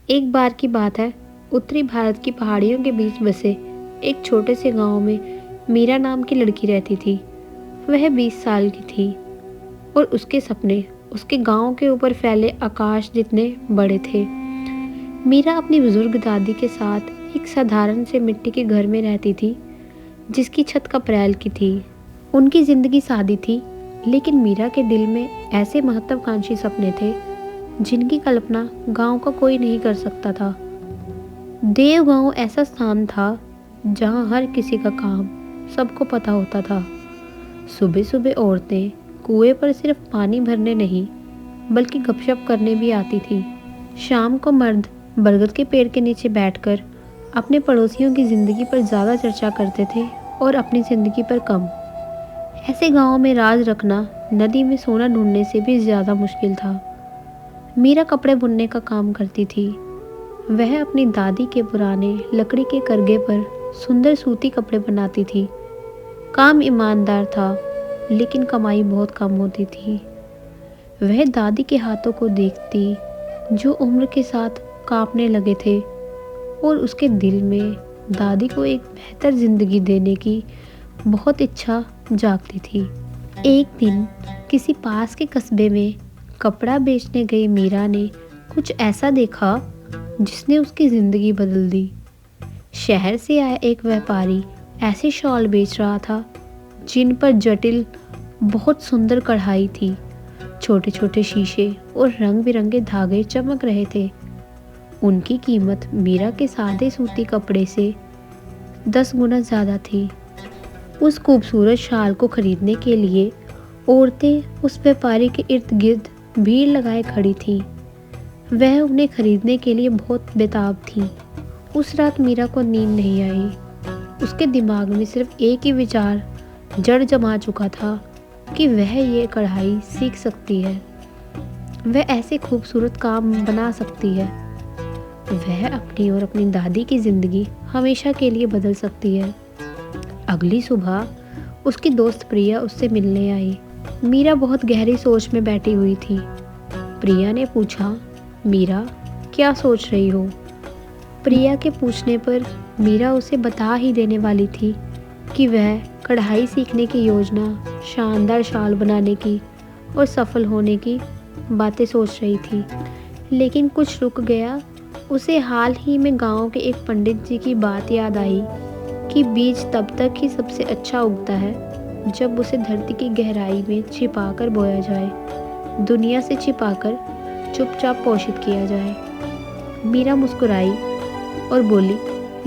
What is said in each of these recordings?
एक बार की बात है। उत्तरी भारत की पहाड़ियों के बीच बसे एक छोटे से गांव में मीरा नाम की लड़की रहती थी। वह 20 साल की थी और उसके सपने उसके गांव के ऊपर फैले आकाश जितने बड़े थे। मीरा अपनी बुजुर्ग दादी के साथ एक साधारण से मिट्टी के घर में रहती थी, जिसकी छत कपरैल की थी। उनकी जिंदगी सादी थी, लेकिन मीरा के दिल में ऐसे महत्वाकांक्षी सपने थे जिनकी कल्पना गांव का कोई नहीं कर सकता था। देव गांव ऐसा स्थान था जहां हर किसी का काम सबको पता होता था। सुबह सुबह औरतें कुएं पर सिर्फ पानी भरने नहीं बल्कि गपशप करने भी आती थी। शाम को मर्द बरगद के पेड़ के नीचे बैठकर अपने पड़ोसियों की जिंदगी पर ज़्यादा चर्चा करते थे और अपनी जिंदगी पर कम। ऐसे गांव में राज रखना नदी में सोना ढूंढने से भी ज़्यादा मुश्किल था। मीरा कपड़े बुनने का काम करती थी। वह अपनी दादी के पुराने लकड़ी के करगे पर सुंदर सूती कपड़े बनाती थी। काम ईमानदार था, लेकिन कमाई बहुत कम होती थी। वह दादी के हाथों को देखती जो उम्र के साथ कांपने लगे थे, और उसके दिल में दादी को एक बेहतर जिंदगी देने की बहुत इच्छा जागती थी। एक दिन किसी पास के कस्बे में कपड़ा बेचने गई मीरा ने कुछ ऐसा देखा जिसने उसकी जिंदगी बदल दी। शहर से आया एक व्यापारी ऐसे शॉल बेच रहा था जिन पर जटिल बहुत सुंदर कढ़ाई थी। छोटे छोटे शीशे और रंग बिरंगे धागे चमक रहे थे। उनकी कीमत मीरा के सादे सूती कपड़े से 10 गुना ज़्यादा थी। उस खूबसूरत शाल को खरीदने के लिए औरतें उस व्यापारी के इर्द गिर्द भीड़ लगाए खड़ी थी। वह उन्हें खरीदने के लिए बहुत बेताब थी। उस रात मीरा को नींद नहीं आई। उसके दिमाग में सिर्फ एक ही विचार जड़ जमा चुका था कि वह ये कढ़ाई सीख सकती है। वह ऐसे खूबसूरत काम बना सकती है। वह अपनी और अपनी दादी की जिंदगी हमेशा के लिए बदल सकती है। अगली सुबह उसकी दोस्त प्रिया उससे मिलने आई। मीरा बहुत गहरी सोच में बैठी हुई थी। प्रिया ने पूछा, मीरा क्या सोच रही हो? प्रिया के पूछने पर मीरा उसे बता ही देने वाली थी कि वह कढ़ाई सीखने की योजना, शानदार शाल बनाने की और सफल होने की बातें सोच रही थी। लेकिन कुछ रुक गया। उसे हाल ही में गांव के एक पंडित जी की बात याद आई कि बीज तब तक ही सबसे अच्छा उगता है जब उसे धरती की गहराई में छिपाकर बोया जाए, दुनिया से छिपाकर चुपचाप पोषित किया जाए। मीरा मुस्कुराई और बोली,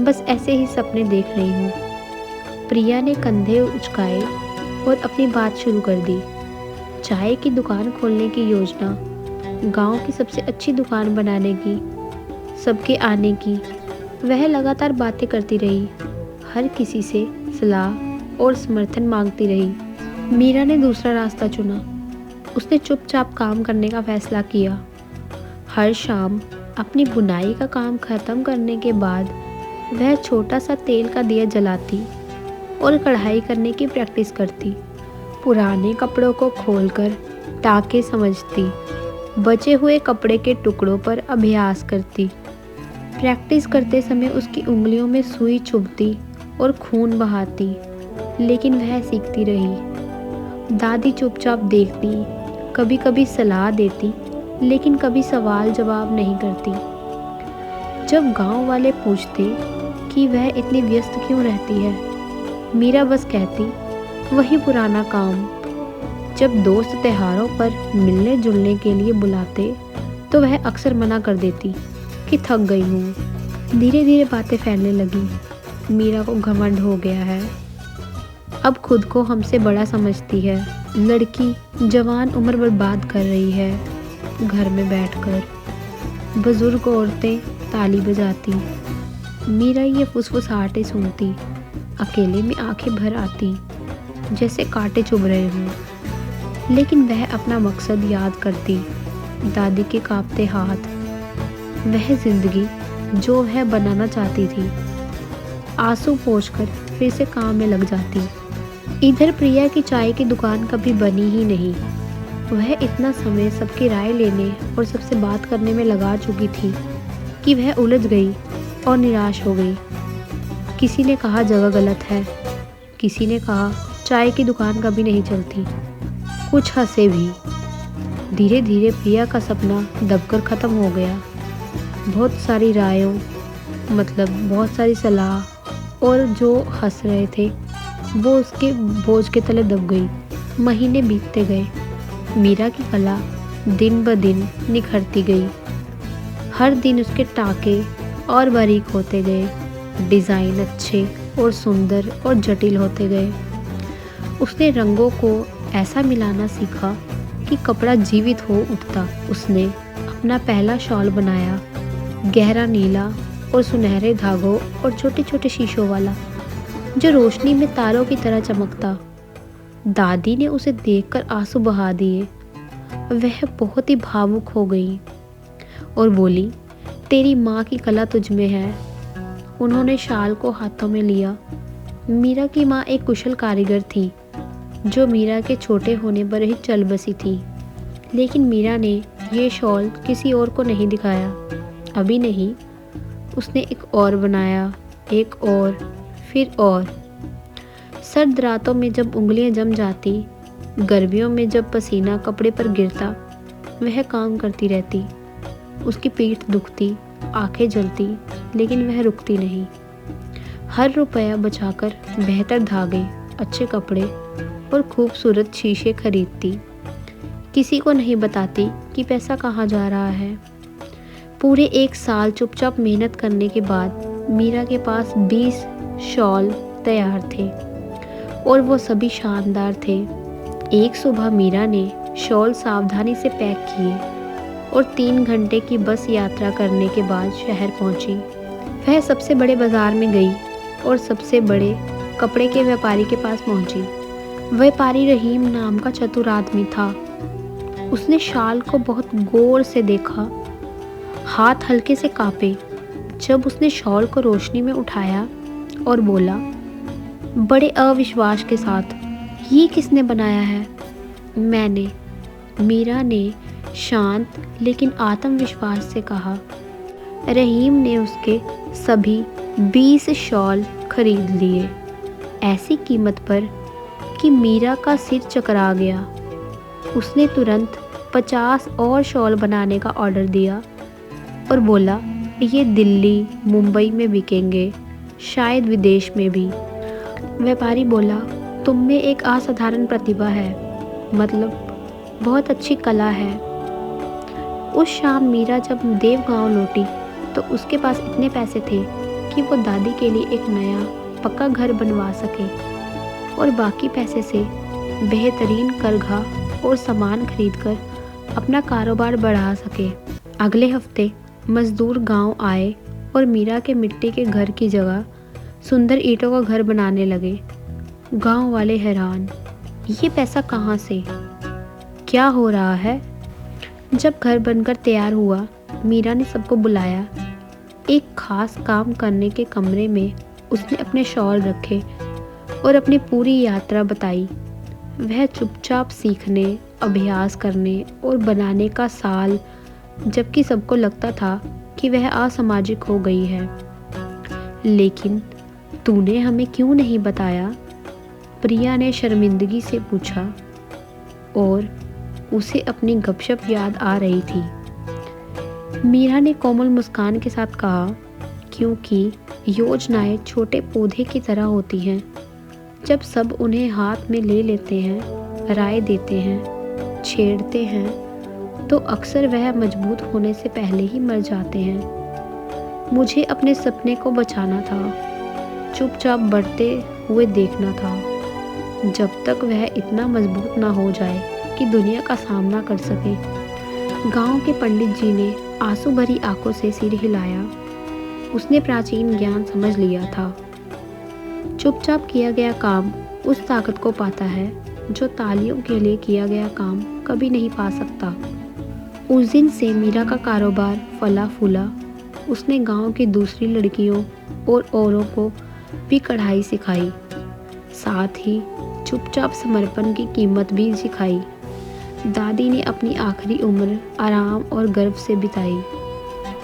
बस ऐसे ही सपने देख रही हूँ। प्रिया ने कंधे उचकाए और अपनी बात शुरू कर दी। चाय की दुकान खोलने की योजना, गांव की सबसे अच्छी दुकान बनाने की, सबके आने की। वह लगातार बातें करती रही, हर किसी से सलाह और समर्थन मांगती रही। मीरा ने दूसरा रास्ता चुना। उसने चुपचाप काम करने का फैसला किया। हर शाम अपनी बुनाई का काम खत्म करने के बाद वह छोटा सा तेल का दिया जलाती और कढ़ाई करने की प्रैक्टिस करती। पुराने कपड़ों को खोलकर टाके समझती, बचे हुए कपड़े के टुकड़ों पर अभ्यास करती। प्रैक्टिस करते समय उसकी उंगलियों में सुई चुभती और खून बहाती, लेकिन वह सीखती रही। दादी चुपचाप देखती, कभी कभी सलाह देती, लेकिन कभी सवाल जवाब नहीं करती। जब गांव वाले पूछते कि वह इतनी व्यस्त क्यों रहती है, मीरा बस कहती, वही पुराना काम। जब दोस्त त्योहारों पर मिलने जुलने के लिए बुलाते तो वह अक्सर मना कर देती कि थक गई हूँ। धीरे धीरे बातें फैलने लगी। मीरा को घमंड हो गया है। अब खुद को हमसे बड़ा समझती है। लड़की जवान उम्र बर्बाद कर रही है घर में बैठकर। बुजुर्ग औरतें ताली बजाती। मीरा ये फुसफुसाहटें सुनती, अकेले में आंखें भर आती जैसे कांटे चुभ रहे हों। लेकिन वह अपना मकसद याद करती, दादी के कांपते हाथ, वह जिंदगी जो वह बनाना चाहती थी। आंसू पोंछकर फिर से काम में लग जाती। इधर प्रिया की चाय की दुकान कभी बनी ही नहीं। वह इतना समय सबकी राय लेने और सबसे बात करने में लगा चुकी थी कि वह उलझ गई और निराश हो गई। किसी ने कहा जगह गलत है, किसी ने कहा चाय की दुकान कभी नहीं चलती, कुछ हंसे भी। धीरे धीरे प्रिया का सपना दबकर ख़त्म हो गया। बहुत सारी रायों, मतलब बहुत सारी सलाह और जो हंस रहे थे वो उसके बोझ के तले दब गई। महीने बीतते गए, मीरा की कला दिन ब दिन निखरती गई। हर दिन उसके टाके और बारीक होते गए, डिज़ाइन अच्छे और सुंदर और जटिल होते गए। उसने रंगों को ऐसा मिलाना सीखा कि कपड़ा जीवित हो उठता। उसने अपना पहला शॉल बनाया, गहरा नीला और सुनहरे धागों और छोटे छोटे शीशों वाला, जो रोशनी में तारों की तरह चमकता। दादी ने उसे देखकर आंसू बहा दिए। वह बहुत ही भावुक हो गई और बोली, तेरी माँ की कला तुझ में है। उन्होंने शाल को हाथों में लिया। मीरा की माँ एक कुशल कारीगर थी, जो मीरा के छोटे होने पर ही चल बसी थी। लेकिन मीरा ने ये शॉल किसी और को नहीं दिखाया। अभी नहीं, उसने एक और बनाया, एक और, फिर और। सर्द रातों में जब उंगलियां जम जाती, गर्मियों में जब पसीना कपड़े पर गिरता, वह काम करती रहती। उसकी पीठ दुखती, आंखें जलती, लेकिन वह रुकती नहीं। हर रुपया बचाकर बेहतर धागे, अच्छे कपड़े और खूबसूरत शीशे खरीदती। किसी को नहीं बताती कि पैसा कहाँ जा रहा है। पूरे 1 साल चुपचाप मेहनत करने के बाद मीरा के पास 20 शॉल तैयार थे और वो सभी शानदार थे। एक सुबह मीरा ने शॉल सावधानी से पैक किए और 3 घंटे की बस यात्रा करने के बाद शहर पहुंची। वह सबसे बड़े बाजार में गई और सबसे बड़े कपड़े के व्यापारी के पास पहुंची। व्यापारी रहीम नाम का चतुर आदमी था। उसने शाल को बहुत गौर से देखा, हाथ हल्के से कांपे जब उसने शॉल को रोशनी में उठाया और बोला बड़े अविश्वास के साथ, ये किसने बनाया है? मैंने, मीरा ने शांत लेकिन आत्मविश्वास से कहा। रहीम ने उसके सभी 20 शॉल खरीद लिए, ऐसी कीमत पर कि मीरा का सिर चकरा गया। उसने तुरंत 50 और शॉल बनाने का ऑर्डर दिया और बोला, ये दिल्ली, मुंबई में बिकेंगे, शायद विदेश में भी। व्यापारी बोला, तुम में एक असाधारण प्रतिभा है, मतलब बहुत अच्छी कला है। उस शाम मीरा जब देवगांव लौटी तो उसके पास इतने पैसे थे कि वो दादी के लिए एक नया पक्का घर बनवा सके और बाकी पैसे से बेहतरीन करघा और सामान खरीदकर अपना कारोबार बढ़ा सके। अगले हफ्ते मजदूर गांव आए और मीरा के मिट्टी के घर की जगह सुंदर ईंटों का घर बनाने लगे। गांव वाले हैरान, ये पैसा कहाँ से, क्या हो रहा है? जब घर बनकर तैयार हुआ, मीरा ने सबको बुलाया। एक खास काम करने के कमरे में उसने अपने शॉल रखे और अपनी पूरी यात्रा बताई। वह चुपचाप सीखने, अभ्यास करने और बनाने का साल, जबकि सबको लगता था कि वह असामाजिक हो गई है। लेकिन तूने हमें क्यों नहीं बताया? प्रिया ने शर्मिंदगी से पूछा और उसे अपनी गपशप याद आ रही थी। मीरा ने कोमल मुस्कान के साथ कहा, क्योंकि योजनाएं छोटे पौधे की तरह होती हैं। जब सब उन्हें हाथ में ले लेते हैं, राय देते हैं, छेड़ते हैं, तो अक्सर वह मजबूत होने से पहले ही मर जाते हैं। मुझे अपने सपने को बचाना था, चुपचाप बढ़ते हुए देखना था, जब तक वह इतना मजबूत ना हो जाए कि दुनिया का सामना कर सके। गांव के पंडित जी ने आंसू भरी आंखों से सिर हिलाया। उसने प्राचीन ज्ञान समझ लिया था। चुपचाप किया गया काम उस ताकत को पाता है जो तालियों के लिए किया गया काम कभी नहीं पा सकता। उस दिन से मीरा का कारोबार फला फूला। उसने गांव की दूसरी लड़कियों और औरों को भी कढ़ाई सिखाई, साथ ही चुपचाप समर्पण की कीमत भी सिखाई। दादी ने अपनी आखिरी उम्र आराम और गर्व से बिताई।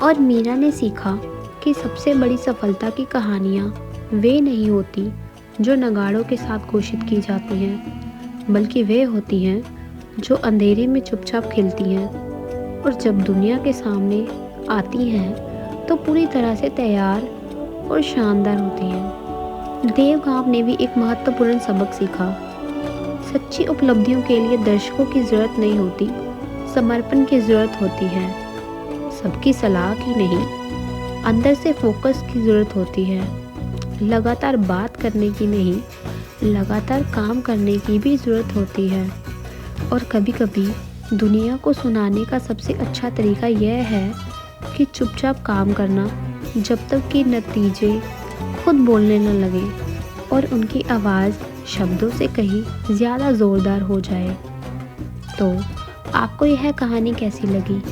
और मीरा ने सीखा कि सबसे बड़ी सफलता की कहानियाँ वे नहीं होती जो नगाड़ों के साथ घोषित की जाती हैं, बल्कि वे होती हैं जो अंधेरे में चुपचाप खिलती हैं और जब दुनिया के सामने आती हैं तो पूरी तरह से तैयार और शानदार होती हैं। देवगांव ने भी एक महत्वपूर्ण सबक सीखा। सच्ची उपलब्धियों के लिए दर्शकों की ज़रूरत नहीं होती, समर्पण की ज़रूरत होती है। सबकी सलाह की नहीं, अंदर से फोकस की ज़रूरत होती है। लगातार बात करने की नहीं, लगातार काम करने की भी ज़रूरत होती है। और कभी-कभी दुनिया को सुनाने का सबसे अच्छा तरीका यह है कि चुपचाप काम करना, जब तक कि नतीजे खुद बोलने न लगे और उनकी आवाज़ शब्दों से कहीं ज़्यादा ज़ोरदार हो जाए। तो आपको यह कहानी कैसी लगी?